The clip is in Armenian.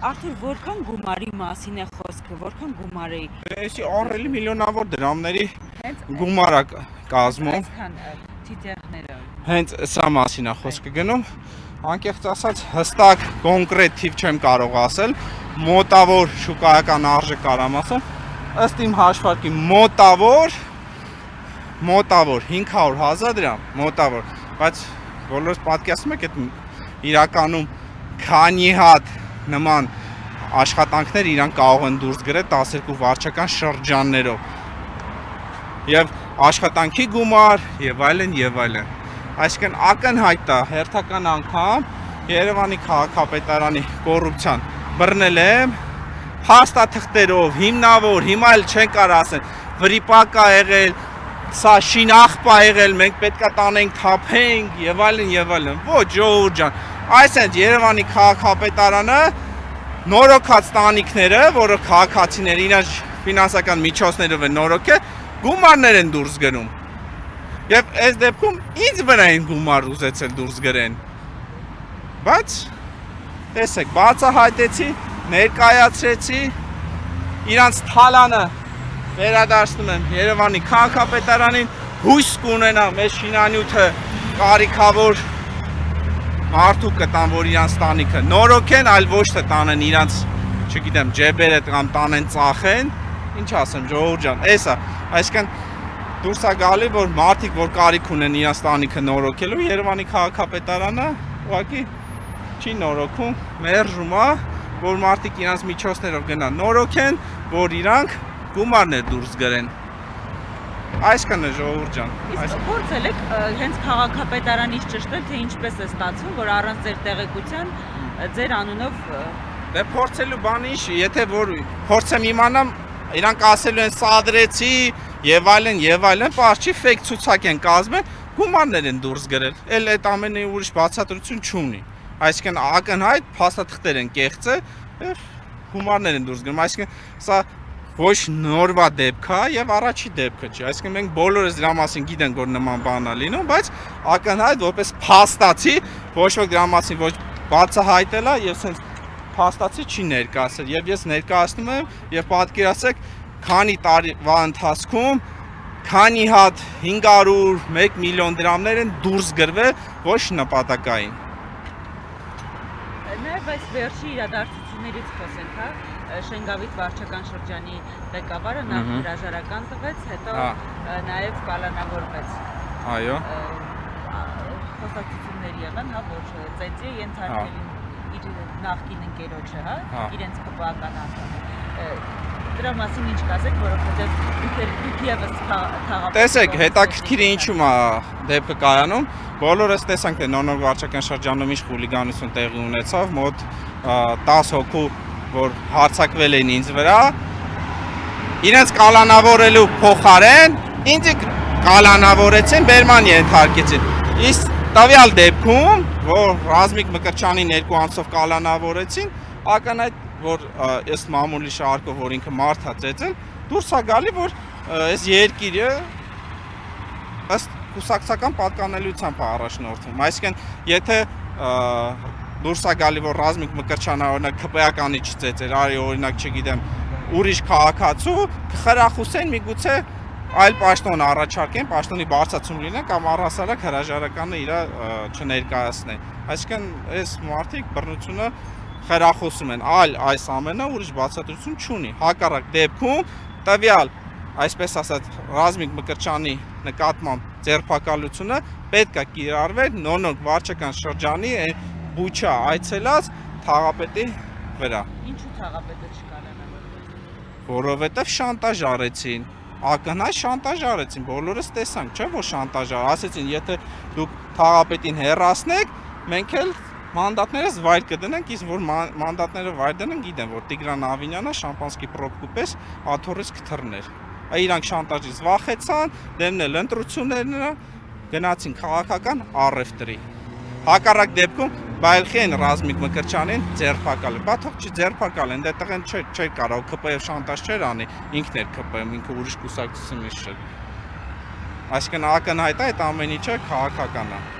Արթուր, որքան գումարի մասին է խոսքը, որքան գումար է։ Էսի առելի միլիոնավոր դրամների գումար է կազմում։ Այսքան թիթեղները։ Հենց սա մասին է խոսքը գնում։ Անկեղծ ասած, հստակ կոնկրետ թիվ չեմ կարող ասել, մոտավոր շուկայական արժեք կարամ ասեմ, ըստ իմ հաշվարկի մոտավոր 500,000 դրամ, մոտավոր, բայց բոլորս պատկերացնում եք այդ իրականում քանի հատ նման աշխատանքներ իրան կարող են դուրս գրել 12 վարչական շրջաններով եւ աշխատանքի գումար եւ այլն եւ այլն։ Այսինքն ակնհայտ է հերթական անգամ Երևանի քաղաքապետարանի կոռուպցիան բռնել եմ փաստաթղթերով հիմնավոր, հիմա էլ չեն կարող ասել վրիպակ ա եղել, սա շինախպ ա եղել, մենք պետքա տանենք, թափենք եւ այլն եւ այլն։ Ոչ, ժողովուրդ ջան, այսինքն Երևանի քաղաքապետարանը նորոգած տանիքները, որը քաղաքացիները իրենց ֆինանսական միջոցներով են նորոգել, գումարներ են դուրս գնում։ Եվ այս դեպքում ինձ վրա են գումար ուզեցել դուրս գրեն։ Բայց տեսեք, բացահայտեցի, ներկայացրեցի, իրանց թալանը վերադարձնում եմ Երևանի քաղաքապետարանին, հույս կունենա մեր շինանյութը կարիքավոր մարդու կտան, որ իրանց տանիքը նորոգեն, այլ ոչ թե տանեն իրանց, չգիտեմ, ջեբերը կամ տանեն ծախեն, ինչ ասեմ, ժողովուրդ ջան, էս է, այսինքն դուրս է գալի, որ մարդիկ, որ կարիք ունեն իրանց տանիքը նորոգելու, Երևանի քաղաքապետարանը ուղղակի չի նորոգում, մերժում է, որ մարդիկ իրանց միջոցներով գնան նորոգեն, որ իրանք գումարներ դուրս գրեն։ Այսքան է ժողովուրդ ջան։ Իսկ փորձել եք հենց քաղաքապետարանից ճշտել, թե ինչպես է ստացվում, որ առանց ձեր տեղեկության ձեր անունով Դե փորձելու բան ինչ, եթե որ փորձեմ իմանամ, իրանք ասելու են սադրեցի եւ այլն, պարզ չի ֆեյք ցուցակ են կազմել, գումարներ են դուրս գրել։ Էլ այդ ամենի ուրիշ բացատրություն չունի։ Այսինքն ակնհայտ փաստաթղթեր են կեղծել եւ գումարներ են դուրս գրում։ Այսինքն սա ոչ նորվա դեպք է եւ առաջի դեպքը չի։ Այսինքն մենք բոլորս դրա մասին գիտենք, որ նման բան է լինում, բայց ակնհայտ որպես փաստացի ոչ ոք դրա մասին ոչ բացահայտել է եւ sense փաստացի չի ներկայացել եւ ես ներկայացնում եմ եւ պատկերացրեք քանի տարվա ընթացքում քանի հատ 500 1 միլիոն դրամներ են դուրս գրվել ոչ նպատակային։ Նաեւ այս վերջի իրադարձություններից խոսենք, հա, Շենգավիթ վարչական շրջանի ղեկավարը նախ հրաժարական տվեց, հետո նաեւ կալանավորվեց։ Այո։ Խոսակցություններ եղան, հա, որ ծեծի ենթարկել իր նախկին ընկերոջը, հա, իրենց քպական անդամը։ Դրա մասին ինչ կասեք, որովհետեւ դուք եւս թաղապետ։ Տեսեք, հետաքրքիր ինչու՞ է դեպքը կայանում։ Բոլորս տեսանք, թե նոր վարչական շրջանում ինչ խուլիգանություն տեղի ունեցավ, մոտ 10 հոգու, որ հարձակվել էին ինձ վրա, իրենց կալանավորելու փոխարեն ինձ կալանավորեցին, բերման ենթարկեցին։ Իսկ տվյալ դեպքում, որ Ռազմիկ Մկրտչյանին 2 ամսով կալանավորեցին, ակնհայտ որ ըստ մամուլի շարքով, որ ինքը մարդ է ծեծել, դուրս է գալի, որ այս երկիրը ըստ կուսակցական պատկանելիությամբ է առաջնորդվում։ Այսինքն, եթե դուրս է գալի, որ Ռազմիկ Մկրտչյանը օրինակ ԿՊԱ-կանի չծեծեր, արի օրինակ, չգիտեմ, ուրիշ քաղաքացու, կխրախուսեն միգուցե այլ պաշտոն առաջարկեն, պաշտոնի բարձրացում լինեն կամ առհասարակ հրաժարականը իր չներկայացնեն։ Այսինքն, այս մարդիկ բռնությունը խրախուսում են, այլ այս ամենը ուրիշ բացատրություն չունի։ Հակառակ դեպքում տվյալ, այսպես ասած, Ռազմիկ Մկրտչյանի նկատմամբ ձերբակալությունը պետք է կիրառվեր նոր վարչական շրջանի Բուչա այցելած թաղապետի վրա։ Ինչու թաղապետը չկալանավորվեց։ Որովհետև շանտաժ արեցին, ակնհայտ շանտաժ արեցին, բոլորս տեսանք, չէ՞ որ շանտաժ ասեցին, եթե դուք թաղապետին հեռացնեք, մենք էլ մանդատներս վայր կդնենք, իսկ որ մանդատները վայր դնեն, գիտեմ, որ Տիգրան Ավինյանը շամպանսկի պրոբկու պես աթոռից կթռներ։ Իրանք շանտաժից վախեցան, դեմնել ընտրությունները, գնացին քաղաքական առևտրի։ Հակառակ դեպքում բայլխի են Ռազմիկ Մկրտչյանին ձերբակալել։ Բա թող չձերբակալեն, դե տղեն չէր կարող ԿՊ-ով շանտաժ չէր անի, ինքն էր ԿՊ-ում, ինքը ուրիշ կուսակցությունից չէր։ Այսինքն ակնհայտ է այդ ամեն ինչը քաղաքական է։